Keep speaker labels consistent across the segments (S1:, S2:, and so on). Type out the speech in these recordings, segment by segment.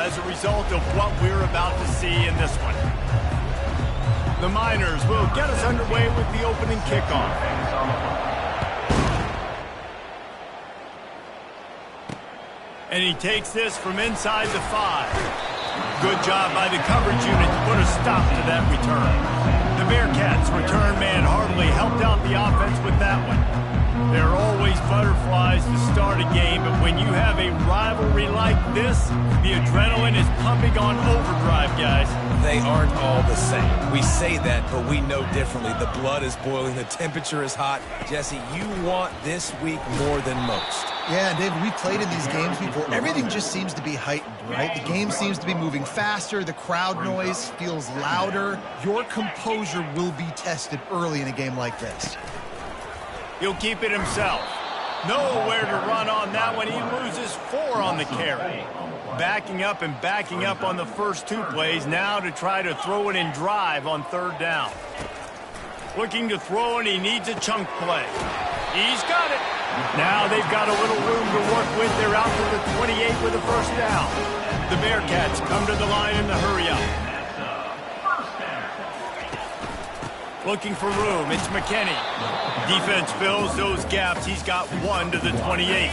S1: as a result of what we're about to see in this one. The Miners will get us underway with the opening kickoff. And he takes this from inside the 5. Good job by the coverage unit to put a stop to that return. The Bearcats' return man hardly helped out the offense with that one. There are always butterflies to start a game, but when you have a rivalry like this, the adrenaline is pumping on overdrive, guys.
S2: They aren't all the same. We say that, but we know differently. The blood is boiling. The temperature is hot. Jesse, you want this week more than most.
S3: Yeah, David, we played in these games before. Everything just seems to be heightened, right? The game seems to be moving faster. The crowd noise feels louder. Your composure will be tested early in a game like this.
S1: He'll keep it himself. Nowhere to run on that one. He loses 4 on the carry. Backing up and backing up on the first 2 plays. Now to try to throw it in drive on 3rd down. Looking to throw, and he needs a chunk play. He's got it. Now they've got a little room to work with. They're out to the 28 with a 1st down. The Bearcats come to the line in the hurry-up. Looking for room. It's McKinney. Defense fills those gaps. He's got 1 to the 28.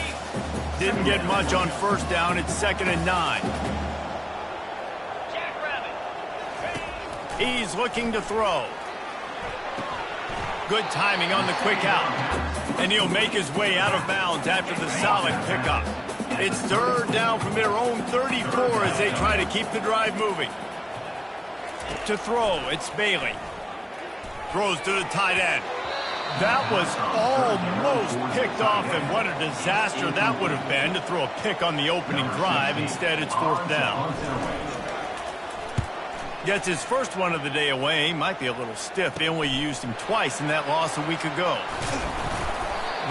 S1: Didn't get much on 1st down. It's 2nd and 9. He's looking to throw. Good timing on the quick out. And he'll make his way out of bounds after the solid pickup. It's 3rd down from their own 34 as they try to keep the drive moving. To throw, it's Bailey. Throws to the tight end. That was almost picked off, and what a disaster that would have been to throw a pick on the opening drive. Instead, it's 4th down. Gets his first one of the day away. Might be a little stiff. They only used him twice in that loss a week ago.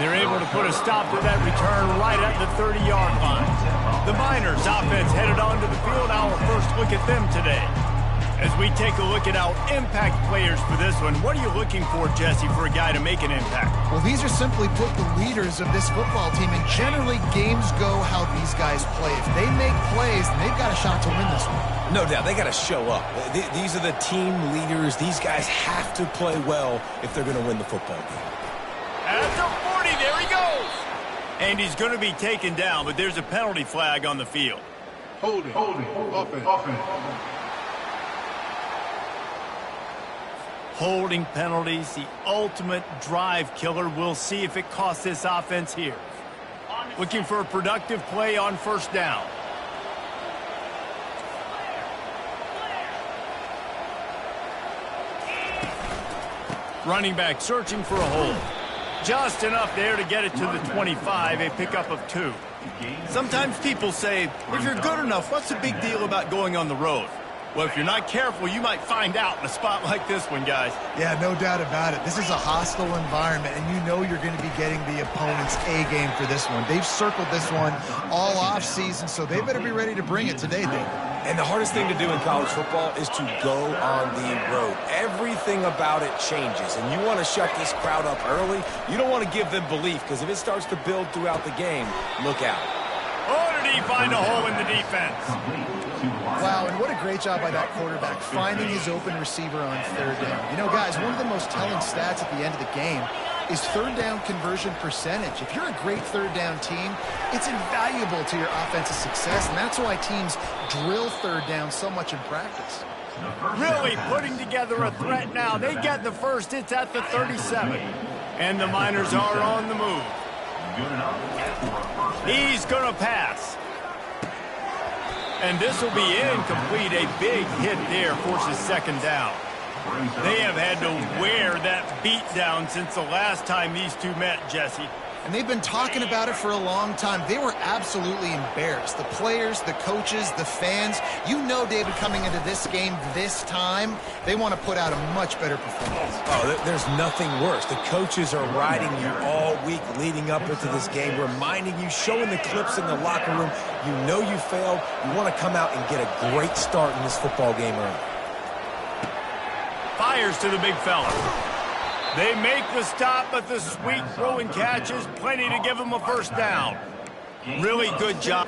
S1: They're able to put a stop to that return right at the 30-yard line. The Miners' offense headed onto the field. Our first look at them today. As we take a look at our impact players for this one, what are you looking for, Jesse, for a guy to make an impact?
S3: Well, these are simply put the leaders of this football team, and generally games go how these guys play. If they make plays, then they've got a shot to win this one.
S2: No doubt, they got to show up. These are the team leaders. These guys have to play well if they're going to win the football game.
S1: At the 40, there he goes. And he's going to be taken down, but there's a penalty flag on the field.
S4: Hold it, offense.
S1: Holding penalties, the ultimate drive killer. We'll see if it costs this offense here. Looking for a productive play on 1st down. Running back searching for a hole. Just enough there to get it to the 25, a pickup of 2. Sometimes people say, if you're good enough, what's the big deal about going on the road? Well, if you're not careful, you might find out in a spot like this one, guys.
S3: Yeah, no doubt about it. This is a hostile environment, and you know you're going to be getting the opponent's A game for this one. They've circled this one all offseason, so they better be ready to bring it today, David.
S2: And the hardest thing to do in college football is to go on the road. Everything about it changes, and you want to shut this crowd up early. You don't want to give them belief, because if it starts to build throughout the game, look out.
S1: Oh, did he find a hole in the defense?
S3: Wow, and what a great job by that quarterback, finding his open receiver on 3rd down. You know, guys, one of the most telling stats at the end of the game is 3rd down conversion percentage. If you're a great 3rd down team, it's invaluable to your offensive success, and that's why teams drill 3rd down so much in practice.
S1: Really putting together a threat now. They get the first. It's at the 37. And the Miners are on the move. He's going to pass. And this will be incomplete. A big hit there forces 2nd down. They have had to wear that beat down since the last time these two met, Jesse.
S3: And they've been talking about it for a long time. They were absolutely embarrassed. The players, the coaches, the fans. You know, David, coming into this game this time, they want to put out a much better performance.
S2: Oh, there's nothing worse. The coaches are riding you all week leading up into this game, reminding you, showing the clips in the locker room. You know you failed. You want to come out and get a great start in this football game early.
S1: Fires to the big fella. They make the stop, but the sweet throw and catch is plenty to give them a 1st down. Really good job.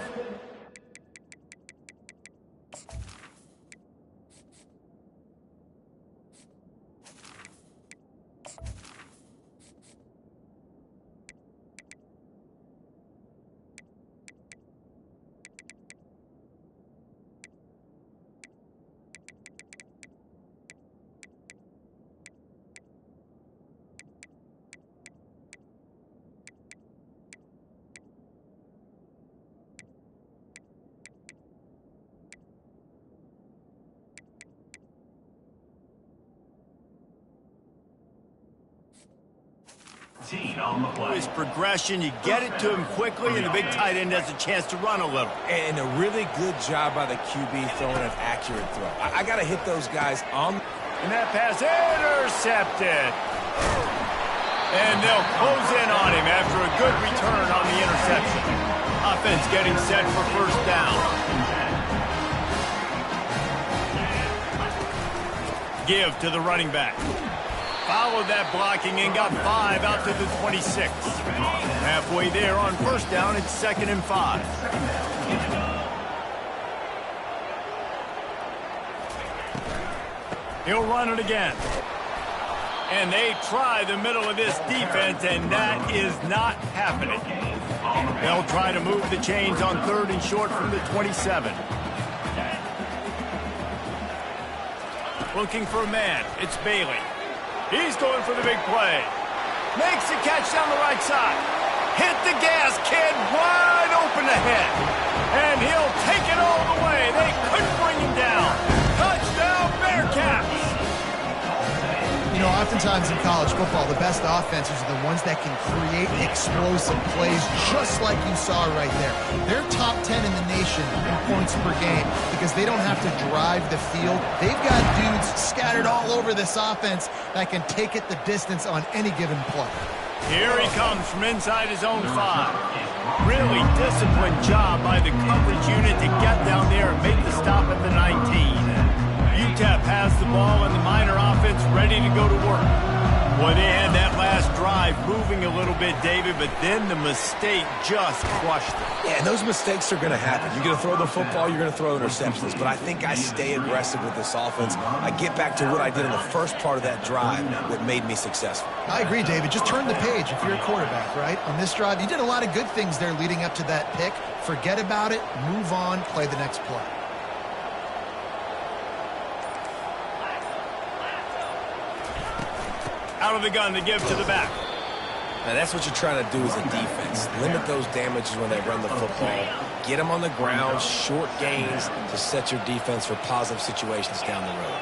S1: His progression, you get it to him quickly, and the big tight end has a chance to run a little.
S2: And a really good job by the QB throwing an accurate throw. I got to hit those guys on.
S1: And that pass intercepted. And they'll close in on him after a good return on the interception. Offense getting set for first down. Give to the running back. Followed that blocking and got 5 out to the 26. Halfway there on first down, it's 2nd and 5. He'll run it again. And they try the middle of this defense, and that is not happening. They'll try to move the chains on 3rd and short from the 27. Looking for a man. It's Bailey. He's going for the big play. Makes the catch down the right side. Hit the gas, kid. Wide open ahead. And he'll take it all the way. They couldn't bring him down. Touchdown, Bearcats.
S3: You know, oftentimes in college football, the best offenses are the ones that can create explosive plays, just like you saw right there. They're top 10 in the nation in points per game because they don't have to drive the field. They've got dudes scattered all over this offense that can take it the distance on any given play.
S1: Here he comes from inside his own 5. Really disciplined job by the coverage unit to get down there and make the stop at the 19. UTEP has the ball and the Miner offense ready to go to work. Boy, they had that last drive moving a little bit, David, but then the mistake just crushed them.
S2: Yeah, and those mistakes are going to happen. You're going to throw the football, you're going to throw interceptions. But I think I stay aggressive with this offense. I get back to what I did in the first part of that drive that made me successful.
S3: I agree, David. Just turn the page if you're a quarterback, right? On this drive, you did a lot of good things there leading up to that pick. Forget about it, move on, play the next play.
S1: Out of the gun to give to the back.
S2: Now that's what you're trying to do as a defense. Limit those damages when they run the football. Get them on the ground, short gains to set your defense for positive situations down the road.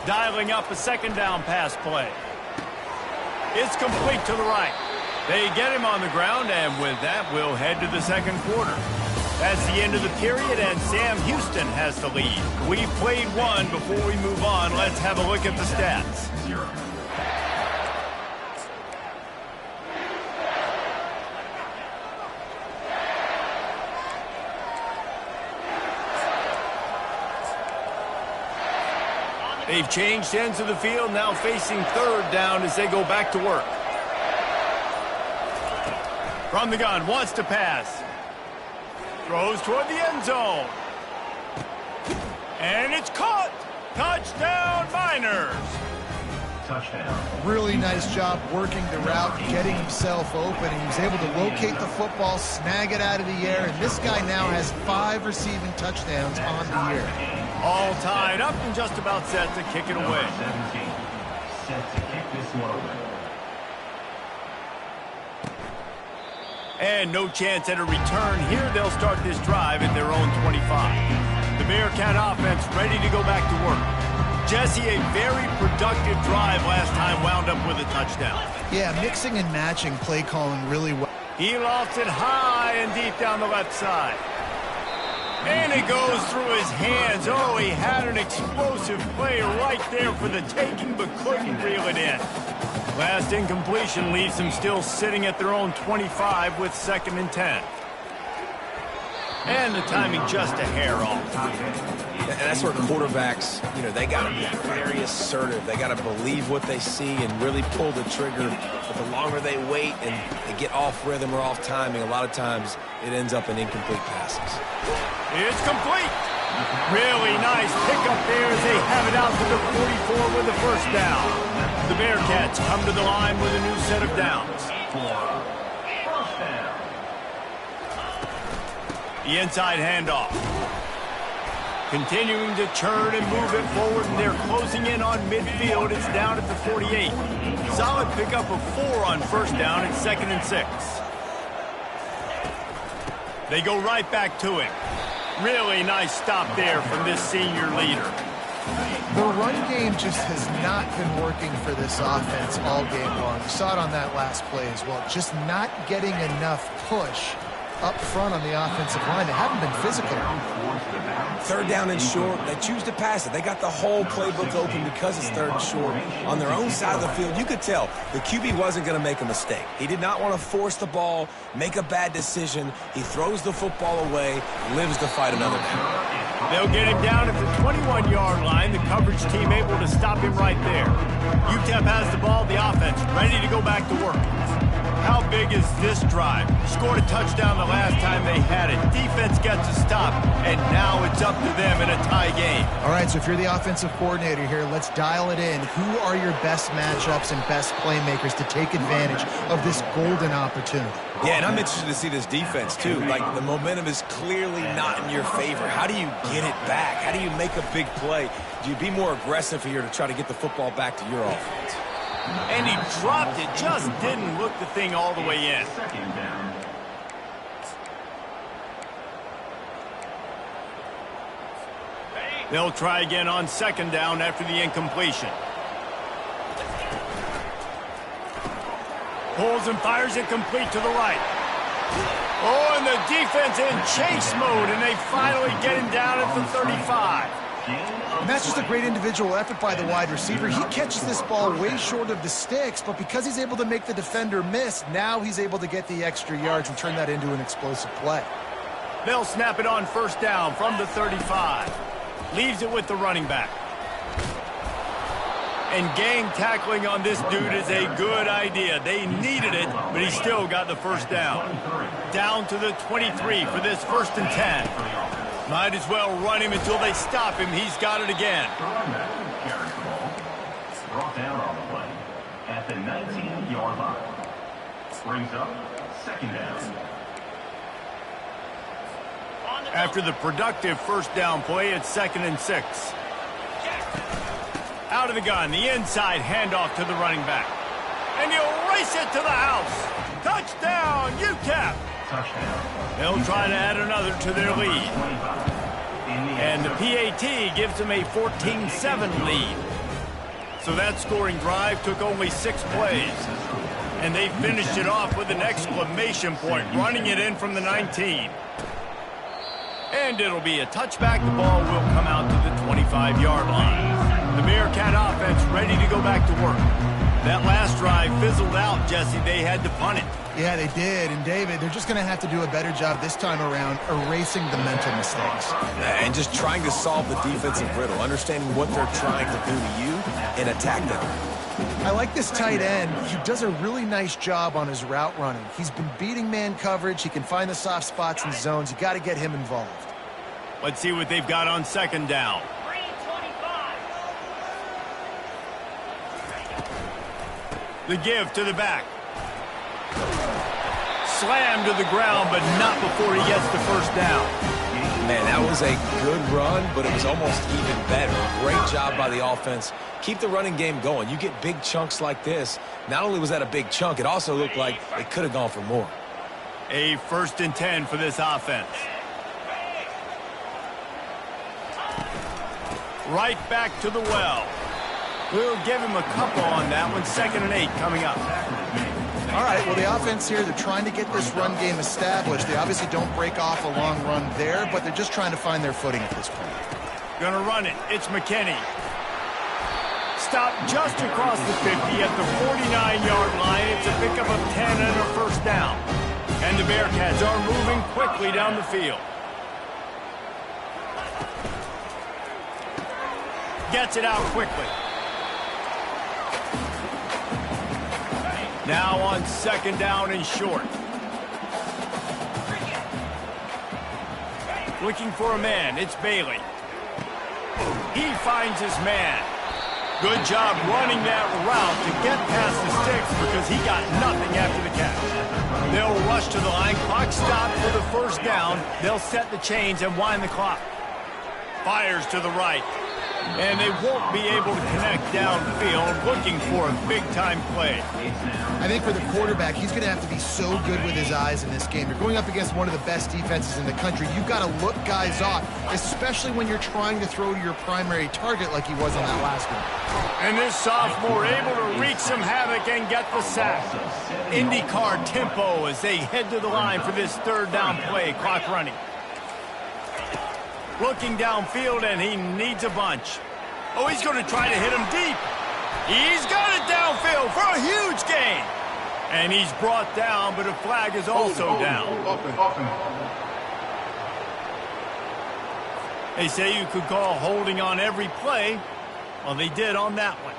S1: Dialing up a 2nd down pass play. It's complete to the right. They get him on the ground, and with that, we'll head to the 2nd quarter. That's the end of the period, and Sam Houston has the lead. We've played one. Before we move on, let's have a look at the stats. They've changed ends of the field, now facing 3rd down as they go back to work. From the gun, wants to pass. Throws toward the end zone. And it's caught. Touchdown, Miners.
S3: Touchdown. Really nice job working the route, getting himself open, and he was able to locate the football, snag it out of the air, and this guy now has 5 receiving touchdowns on the year.
S1: All tied up and just about set to kick it away.
S5: Set to kick this one away.
S1: And no chance at a return here. They'll start this drive at their own 25. The Bearcat offense ready to go back to work. Jesse, a very productive drive last time, wound up with a touchdown.
S3: Yeah, mixing and matching play calling really well.
S1: He lofts it high and deep down the left side. And it goes through his hands. Oh, he had an explosive play right there for the taking, but couldn't reel it in. Last incompletion leaves them still sitting at their own 25 with 2nd and 10. And the timing just a hair off.
S2: And that's where quarterbacks, you know, they got to be very assertive. They got to believe what they see and really pull the trigger. But the longer they wait and they get off rhythm or off timing, a lot of times it ends up in incomplete passes.
S1: It's complete. Really nice pickup there as they have it out to the 44 with the first down. The Bearcats come to the line with a new set of downs. The inside handoff. Continuing to churn and move it forward, and they're closing in on midfield. It's down at the 48. Solid pickup of 4 on first down. It's 2nd and 6. They go right back to him. Really nice stop there from this senior leader.
S3: The run game just has not been working for this offense all game long. You saw it on that last play as well. Just not getting enough push up front on the offensive line. They haven't been physical.
S2: Third down and short, they choose to pass it. They got the whole playbook open because it's third and short. On their own side of the field, you could tell the QB wasn't going to make a mistake. He did not want to force the ball, make a bad decision. He throws the football away, lives to fight another down.
S1: They'll get him down at the 21-yard line. The coverage team able to stop him right there. UTEP has the ball, the offense ready to go back to work. How big is this drive? Scored a touchdown the last time they had it. Defense gets a stop, and now it's up to them in a tie game.
S3: All right, so if you're the offensive coordinator here, let's dial it in. Who are your best matchups and best playmakers to take advantage of this golden opportunity?
S2: Yeah, and I'm interested to see this defense, too. Like, the momentum is clearly not in your favor. How do you get it back? How do you make a big play? Do you be more aggressive here to try to get the football back to your offense?
S1: And he dropped it, just didn't look the thing all the way in.
S5: Second down.
S1: They'll try again on second down after the incompletion. Pulls and fires it complete to the right. Oh, and the defense in chase mode, and they finally get him down at the 35.
S3: And that's just a great individual effort by the wide receiver. He catches this ball way short of the sticks, but because he's able to make the defender miss, now he's able to get the extra yards and turn that into an explosive play.
S1: They'll snap it on first down from the 35. Leaves it with the running back. And gang tackling on this dude is a good idea. They needed it, but he still got the first down. Down to the 23 for this 1st and 10. Might as well run him until they stop him. He's got it again.
S5: Carries the ball. Brought down on the play at the 19-yard line. Brings up second down.
S1: After the productive first down play, it's 2nd and 6. Out of the gun, the inside handoff to the running back. And he'll race it to the house. Touchdown, UTEP.
S5: Touchdown.
S1: They'll try to add another to their lead. And the PAT gives them a 14-7 lead. So that scoring drive took only 6 plays. And they finished it off with an exclamation point, running it in from the 19. And it'll be a touchback. The ball will come out to the 25-yard line. The Bearcat offense ready to go back to work. That last drive fizzled out, Jesse. They had to punt it.
S3: Yeah, they did. And, David, they're just going to have to do a better job this time around erasing the mental mistakes.
S2: And just trying to solve the defensive riddle, understanding what they're trying to do to you and attack them.
S3: I like this tight end. He does a really nice job on his route running. He's been beating man coverage. He can find the soft spots and zones. You got to get him involved.
S1: Let's see what they've got on second down. The give to the back. Slammed to the ground, but not before he gets the first down.
S2: Man, that was a good run, but it was almost even better. Great job by the offense. Keep the running game going. You get big chunks like this. Not only was that a big chunk, it also looked like it could have gone for more.
S1: A 1st and 10 for this offense. Right back to the well. We'll give him a couple on that one. 2nd and 8 coming up.
S3: All right, well, the offense here, they're trying to get this run game established. They obviously don't break off a long run there, but they're just trying to find their footing at this point.
S1: Gonna run it. It's McKinney. Stop just across the 50 at the 49-yard line. It's a pickup of 10 and a first down. And the Bearcats are moving quickly down the field. Gets it out quickly. Now on second down and short. Looking for a man. It's Bailey. He finds his man. Good job running that route to get past the sticks because he got nothing after the catch. They'll rush to the line. Clock stopped for the first down. They'll set the chains and wind the clock. Fires to the right. And they won't be able to connect downfield, looking for a big-time play.
S3: I think for the quarterback, he's going to have to be so good with his eyes in this game. You're going up against one of the best defenses in the country. You've got to look guys off, especially when you're trying to throw to your primary target like he was on that last one.
S1: And this sophomore able to wreak some havoc and get the sack. IndyCar tempo as they head to the line for this third down play. Clock running. Looking downfield, and he needs a bunch. Oh, he's going to try to hit him deep. He's got it downfield for a huge gain. And he's brought down, but a flag is also down. They say you could call holding on every play. Well, they did on that one.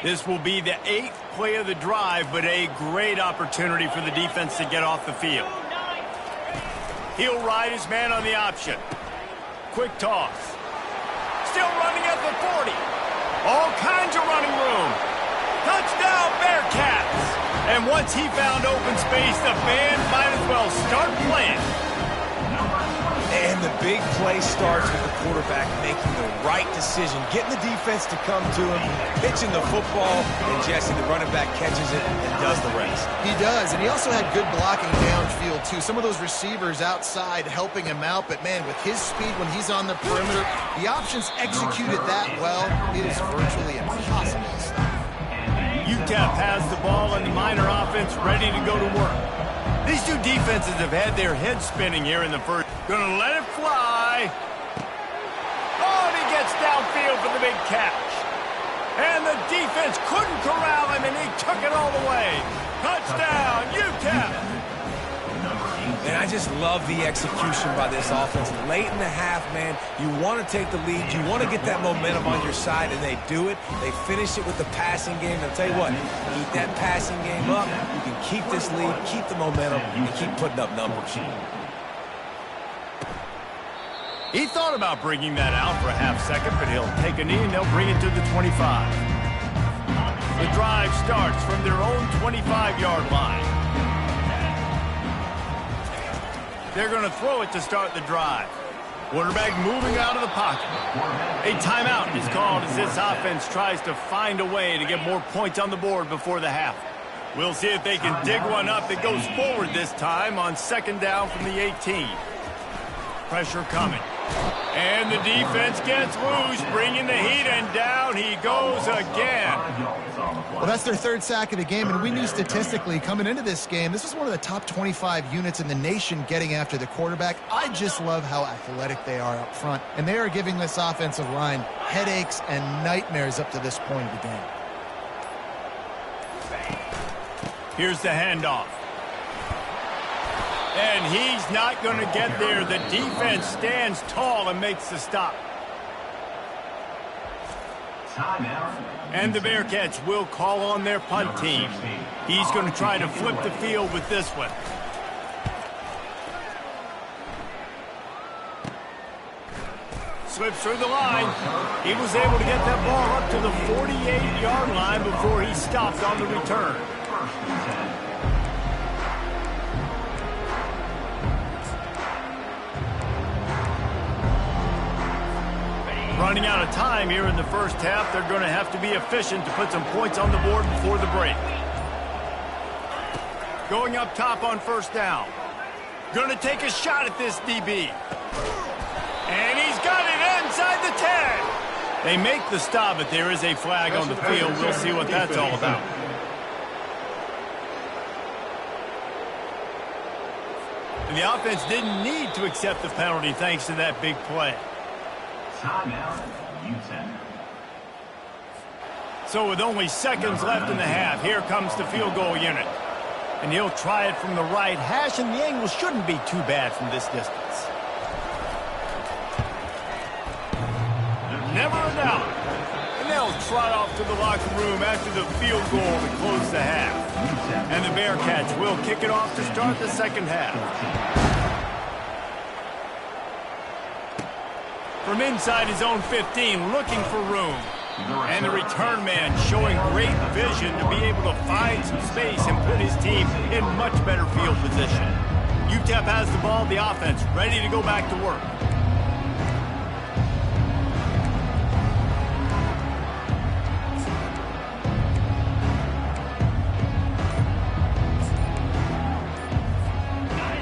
S1: This will be the 8th play of the drive, but a great opportunity for the defense to get off the field. He'll ride his man on the option. Quick toss. Still running at the 40. All kinds of running room. Touchdown, Bearcats. And once he found open space, the band might as well start playing.
S2: And the big play starts with the quarterback making the right decision, getting the defense to come to him, pitching the football, and Jesse, the running back, catches it and does the rest.
S3: He does, and he also had good blocking downfield, too. Some of those receivers outside helping him out, but, man, with his speed when he's on the perimeter, the options executed that well. It is virtually impossible to stop.
S1: UTEP has the ball, and the Miner offense ready to go to work. These two defenses have had their heads spinning here in the first. Gonna let it fly. Oh, and he gets downfield for the big catch. And the defense couldn't corral him, and he took it all the way. Touchdown, UTEP.
S2: And I just love the execution by this offense. Late in the half, man, you want to take the lead. You want to get that momentum on your side, and they do it. They finish it with the passing game. I'll tell you what, keep that passing game up. You can keep this lead, keep the momentum, and keep putting up numbers.
S1: He thought about bringing that out for a half second, but he'll take a knee, and they'll bring it to the 25. The drive starts from their own 25-yard line. They're going to throw it to start the drive. Quarterback moving out of the pocket. A timeout is called as this offense tries to find a way to get more points on the board before the half. We'll see if they can dig one up that goes forward this time on second down from the 18. Pressure coming. And the defense gets loose, bringing the heat, and down he goes again.
S3: Well, that's their third sack of the game, and we knew statistically coming into this game, this is one of the top 25 units in the nation getting after the quarterback. I just love how athletic they are up front, and they are giving this offensive line headaches and nightmares up to this point of the game.
S1: Here's the handoff. And he's not going to get there. The defense stands tall and makes the stop. And the Bearcats will call on their punt team. He's going to try to flip the field with this one. Slips through the line. He was able to get that ball up to the 48-yard line before he stopped on the return. Running out of time here in the first half. They're going to have to be efficient to put some points on the board before the break. Going up top on first down. Going to take a shot at this DB. And he's got it inside the 10. They make the stop, but there is a flag on the field. We'll see what that's all about. And the offense didn't need to accept the penalty thanks to that big play. So with only seconds left in the half, here comes the field goal unit. And he'll try it from the right hash, and the angle shouldn't be too bad from this distance. Never a doubt. And they'll trot off to the locker room after the field goal to close the half. And the Bearcats will kick it off to start the second half. From inside his own 15, looking for room. And the return man showing great vision to be able to find some space and put his team in much better field position. UTEP has the ball, the offense ready to go back to work.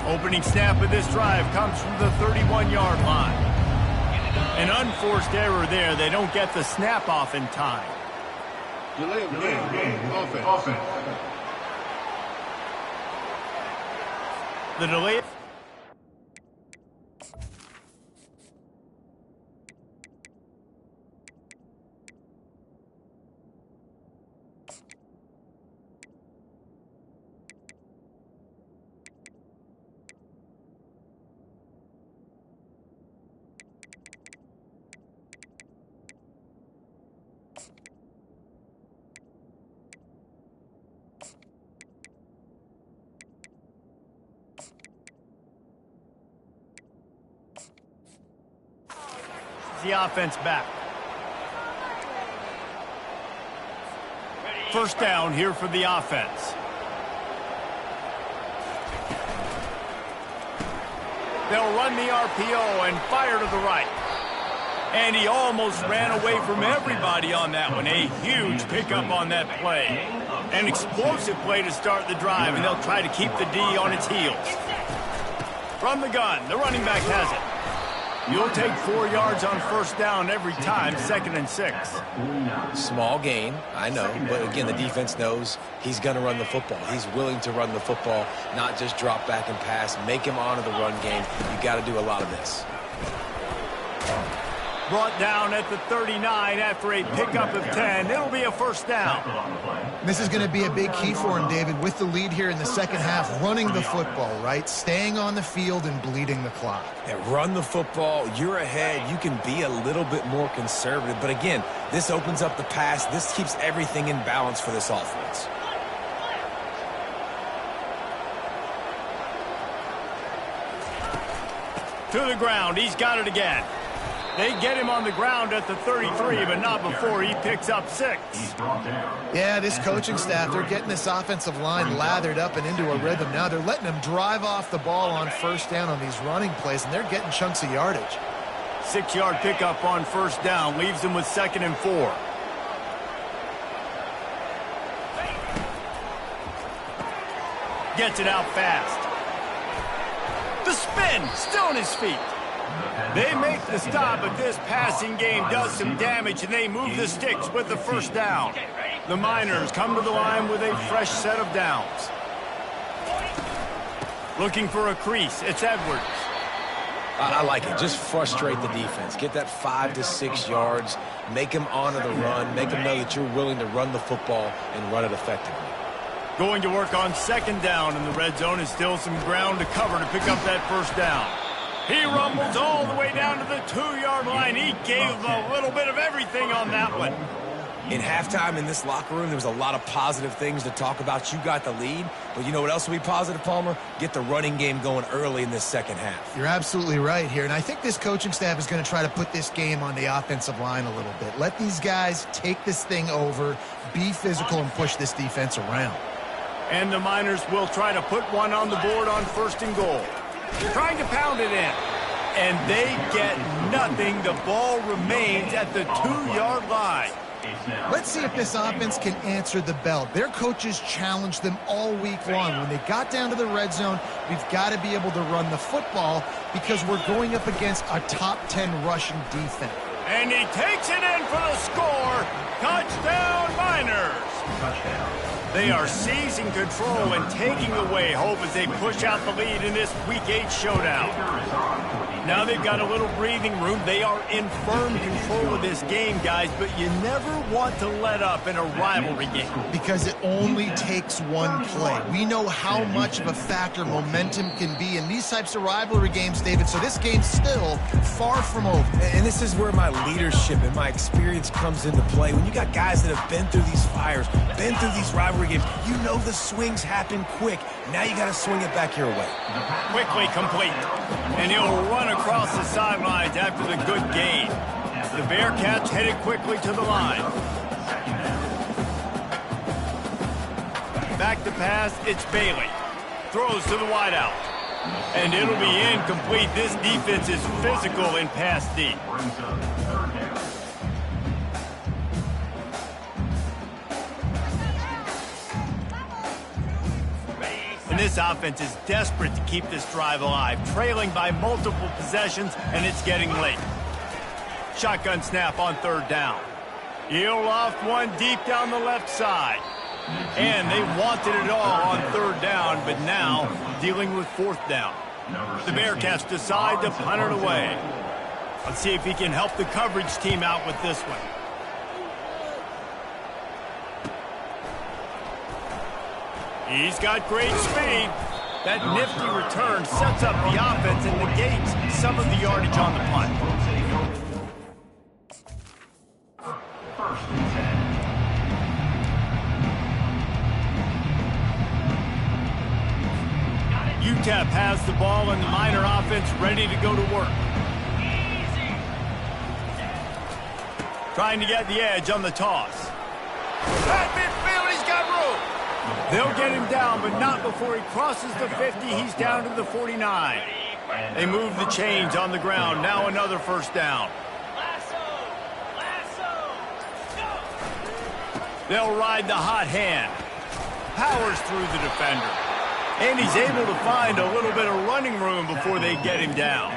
S1: Opening snap of this drive comes from the 31-yard line. An unforced error there. They don't get the snap off in time.
S4: Delay of game. Offense.
S1: The delay. The offense back. First down here for the offense. They'll run the RPO and fire to the right. And he almost ran away from everybody on that one. A huge pickup on that play. An explosive play to start the drive, and they'll try to keep the D on its heels. From the gun, the running back has it. You'll take 4 yards on first down every time, 2nd and 6.
S2: Small gain, I know, but again, the defense knows he's going to run the football. He's willing to run the football, not just drop back and pass, make him honor the run game. You got to do a lot of this.
S1: Brought down at the 39 after a pickup of 10. It'll be a first down.
S3: This is going to be a big key for him, David, with the lead here in the second half, running the football, right? Staying on the field and bleeding the clock.
S2: Yeah, run the football. You're ahead. You can be a little bit more conservative. But again, this opens up the pass. This keeps everything in balance for this offense.
S1: To the ground. He's got it again. They get him on the ground at the 33, but not before he picks up 6.
S3: Yeah, this coaching staff, they're getting this offensive line lathered up and into a rhythm now. They're letting them drive off the ball on first down on these running plays, and they're getting chunks of yardage.
S1: 6-yard pickup on first down leaves them with 2nd and 4. Gets it out fast. The spin, still on his feet. They make the stop, but this passing game does some damage, and they move the sticks with the first down. The Miners come to the line with a fresh set of downs. Looking for a crease, it's Edwards.
S2: I like it. Just frustrate the defense. Get that 5 to 6 yards. Make them honor the run. Make them know that you're willing to run the football and run it effectively.
S1: Going to work on 2nd down in the red zone, and still some ground to cover to pick up that first down. He rumbles all the way down to the 2-yard line. He gave a little bit of everything on that one.
S2: In halftime in this locker room, there was a lot of positive things to talk about. You got the lead, but you know what else will be positive, Palmer? Get the running game going early in this second half.
S3: You're absolutely right here, and I think this coaching staff is going to try to put this game on the offensive line a little bit. Let these guys take this thing over, be physical, and push this defense around.
S1: And the Miners will try to put one on the board on 1st and goal. Trying to pound it in. And they get nothing. The ball remains at the 2-yard line.
S3: Let's see if this offense can answer the bell. Their coaches challenged them all week long. When they got down to the red zone, we've got to be able to run the football because we're going up against a top 10 rushing defense.
S1: And he takes it in for the score. Touchdown, Miners.
S5: Touchdown.
S1: They are seizing control and taking away hope as they push out the lead in this Week 8 showdown. Now they've got a little breathing room. They are in firm control of this game, guys, but you never want to let up in a rivalry game.
S3: Because it only takes one play. We know how much of a factor momentum can be in these types of rivalry games, David, so this game's still far from over.
S2: And this is where my leadership and my experience comes into play. When you got guys that have been through these fires, been through these rivalry games, you know the swings happen quick. Now you got to swing it back your way.
S1: Quickly complete. And he'll run across the sidelines after the good gain. The Bearcats headed quickly to the line. Back to pass, it's Bailey. Throws to the wideout. And it'll be incomplete. This defense is physical in pass deep. And this This offense is desperate to keep this drive alive, trailing by multiple possessions, and it's getting late. Shotgun snap on third down. He'll loft one deep down the left side. And they wanted it all on third down, but now dealing with fourth down. The Bearcats decide to punt it away. Let's see if he can help the coverage team out with this one. He's got great speed. That nifty return sets up the offense and negates some of the yardage on the punt.
S5: First and 10.
S1: UTEP has the ball and the Miner offense ready to go to work. Trying to get the edge on the toss. At midfield, he's got room. They'll get him down, but not before he crosses the 50. He's down to the 49. They move the chains on the ground. Now another first down. They'll ride the hot hand. Powers through the defender. And he's able to find a little bit of running room before they get him down.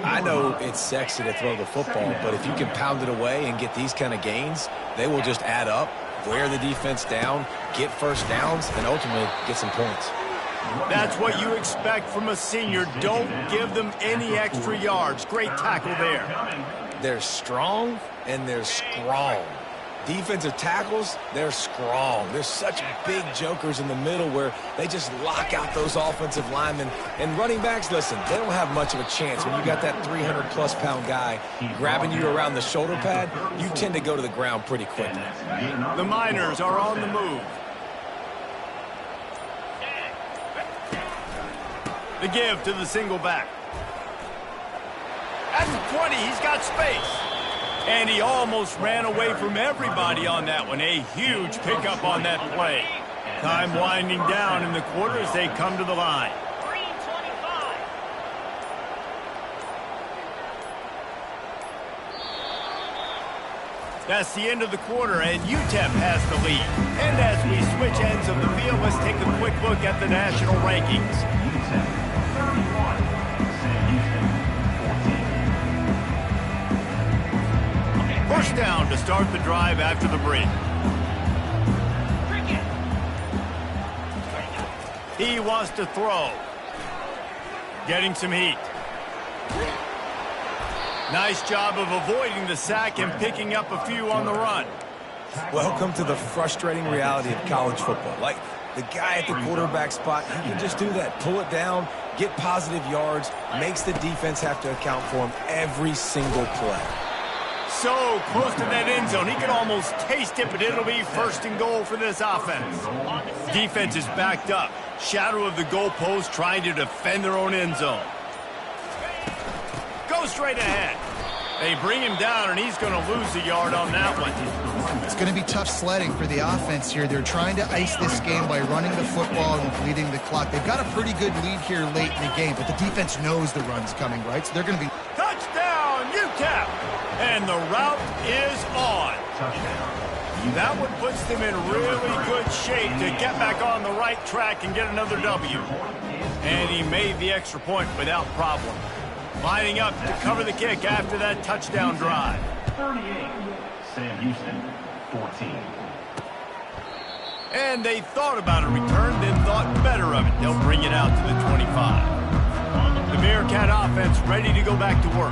S2: I know it's sexy to throw the football, but if you can pound it away and get these kind of gains, they will just add up, wear the defense down, get first downs, and ultimately get some points.
S1: That's what you expect from a senior. Don't give them any extra yards. Great tackle there.
S2: They're strong and they're strong. Defensive tackles, they're strong. They're such big jokers in the middle where they just lock out those offensive linemen. And running backs, listen, they don't have much of a chance. When you got that 300-plus pound guy grabbing you around the shoulder pad, you tend to go to the ground pretty quickly.
S1: The Miners are on the move. The give to the single back. At the 20, he's got space. And he almost ran away from everybody on that one. A huge pickup on that play. Time winding down in the quarter as they come to the line. That's the end of the quarter, and UTEP has the lead. And as we switch ends of the field, let's take a quick look at the national rankings.
S5: UTEP 31. Sam Houston 14.
S1: First down to start the drive after the break. He wants to throw. Getting some heat. Nice job of avoiding the sack and picking up a few on the run.
S2: Welcome to the frustrating reality of college football. Like, the guy at the quarterback spot, he can just do that. Pull it down, get positive yards, makes the defense have to account for him every single play.
S1: So close to that end zone, he can almost taste it, but it'll be first and goal for this offense. Defense is backed up. Shadow of the goalpost trying to defend their own end zone. Go straight ahead. They bring him down, and he's going to lose a yard on that one.
S3: It's going to be tough sledding for the offense here. They're trying to ice this game by running the football and bleeding the clock. They've got a pretty good lead here late in the game, but the defense knows the run's coming, right? So they're going to be...
S1: Touchdown, UTEP! And the route is on. That one puts them in really good shape to get back on the right track and get another W. And he made the extra point without problem. Lining up to cover the kick after that touchdown drive.
S5: 38. Sam Houston 14.
S1: And they thought about a return, then thought better of it. They'll bring it out to the 25. The Bearcat offense ready to go back to work.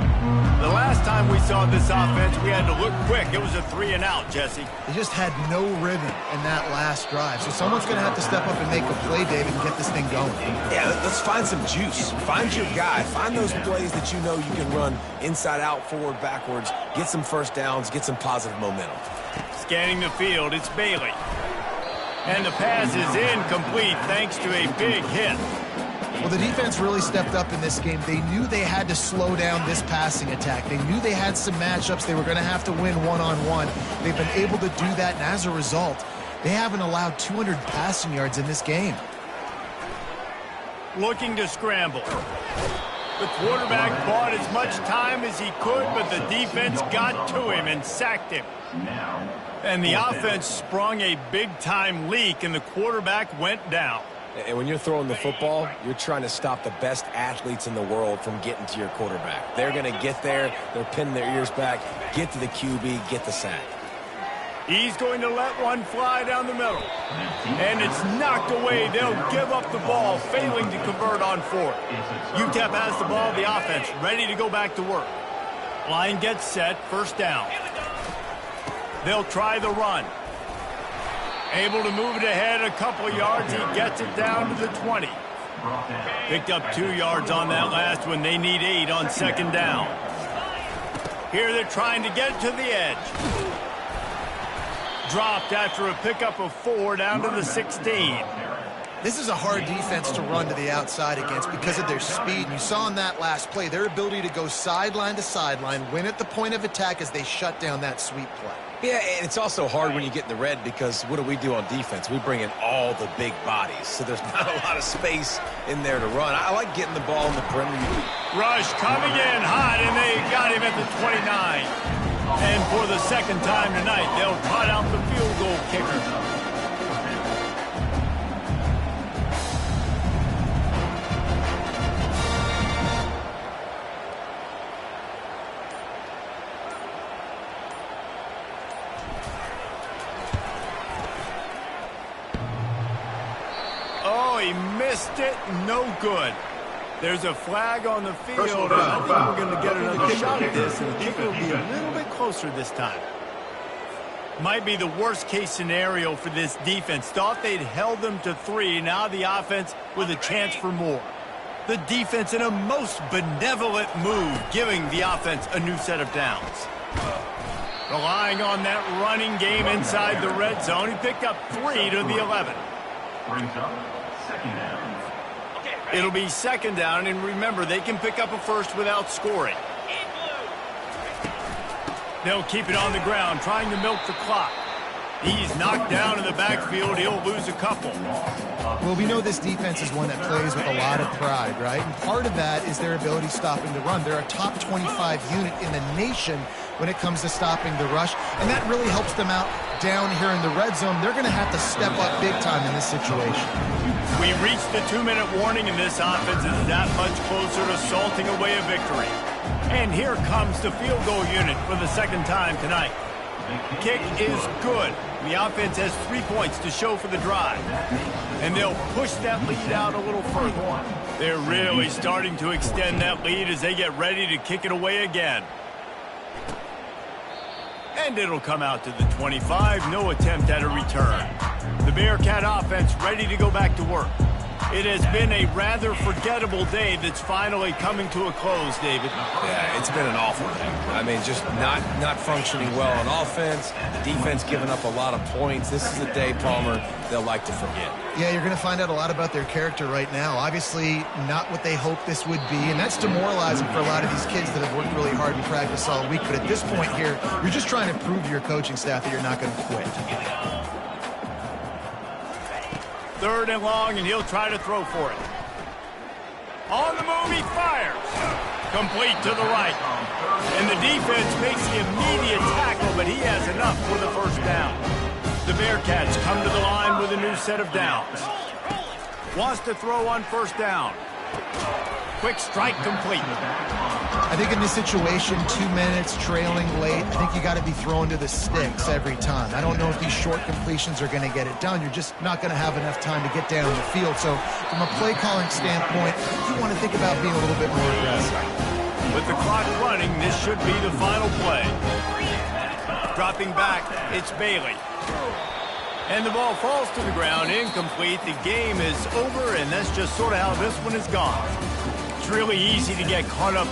S1: The last time we saw this offense, we had to look quick. It was a 3-and-out, Jesse.
S3: They just had no rhythm in that last drive. So someone's going to have to step up and make a play, David, and get this thing going.
S2: Yeah, let's find some juice. Find your guy. Find those plays that you know you can run inside out, forward, backwards. Get some first downs. Get some positive momentum.
S1: Scanning the field, it's Bailey. And the pass is incomplete thanks to a big hit.
S3: Well, the defense really stepped up in this game. They knew they had to slow down this passing attack. They knew they had some matchups they were going to have to win one-on-one. They've been able to do that, and as a result, they haven't allowed 200 passing yards in this game.
S1: Looking to scramble. The quarterback bought as much time as he could, but the defense got to him and sacked him. And the offense sprung a big-time leak, and the quarterback went down.
S2: And when you're throwing the football, you're trying to stop the best athletes in the world from getting to your quarterback. They're going to get there. They're pinning their ears back, get to the QB, get the sack.
S1: He's going to let one fly down the middle. And it's knocked away. They'll give up the ball, failing to convert on fourth. UTEP has the ball, the offense, ready to go back to work. Line gets set, first down. They'll try the run. Able to move it ahead a couple yards. He gets it down to the 20. Picked up 2 yards on that last one. They need 8 on second down. Here they're trying to get to the edge. Dropped after a pickup of 4 down to the 16.
S3: This is a hard defense to run to the outside against because of their speed. And you saw in that last play their ability to go sideline to sideline, win at the point of attack as they shut down that sweep play.
S2: Yeah, and it's also hard when you get in the red because what do on defense? We bring in all the big bodies, so there's not a lot of space in there to run. I like getting the ball in the perimeter.
S1: Rush coming in hot, and they got him at the 29. And for the second time tonight, they'll trot out the field goal kicker. Oh, he missed it. No good. There's a flag on the field, and I think we're going to get another shot at this, and the kicker will be a little bit closer this time. Might be the worst-case scenario for this defense. Thought they'd held them to 3. Now the offense with a chance for more. The defense in a most benevolent move, giving the offense a new set of downs. Relying on that running game inside the red zone. He picked up 3 to the 11.
S5: Brings up second down.
S1: It'll be second down, and remember, they can pick up a first without scoring. They'll keep it on the ground, trying to milk the clock. He's knocked down in the backfield. He'll lose a couple.
S3: Well, we know this defense is one that plays with a lot of pride, right? And part of that is their ability stopping the run. They're a top 25 unit in the nation when it comes to stopping the rush, and that really helps them out down here in the red zone. They're going to have to step up big time in this situation.
S1: We reached the 2-minute warning, and this offense is that much closer to salting away a victory. And here comes the field goal unit for the second time tonight. The kick is good. The offense has 3 points to show for the drive. And they'll push that lead out a little further. They're really starting to extend that lead as they get ready to kick it away again. And it'll come out to the 25. No attempt at a return. The Bearcat offense ready to go back to work. It has been a rather forgettable day that's finally coming to a close, David.
S2: Yeah, it's been an awful day. I mean, just not functioning well on offense. The defense giving up a lot of points. This is a day, Palmer, they'll like to forget.
S3: Yeah, you're going to find out a lot about their character right now. Obviously, not what they hoped this would be, and that's demoralizing for a lot of these kids that have worked really hard in practice all week. But at this point here, you're just trying to prove to your coaching staff that you're not going to quit.
S1: 3rd and long, and he'll try to throw for it. On the move, he fires. Complete to the right. And the defense makes the immediate tackle, but he has enough for the first down. The Bearcats come to the line with a new set of downs. Wants to throw on first down. Quick strike complete.
S3: I think in this situation, 2 minutes, trailing late, I think you got to be throwing to the sticks every time. I don't know if these short completions are going to get it done. You're just not going to have enough time to get down the field. So from a play calling standpoint, you want to think about being a little bit more aggressive.
S1: With the clock running, this should be the final play. Dropping back, it's Bailey. And the ball falls to the ground, incomplete. The game is over, and that's just sort of how this one has gone. It's really easy to get caught up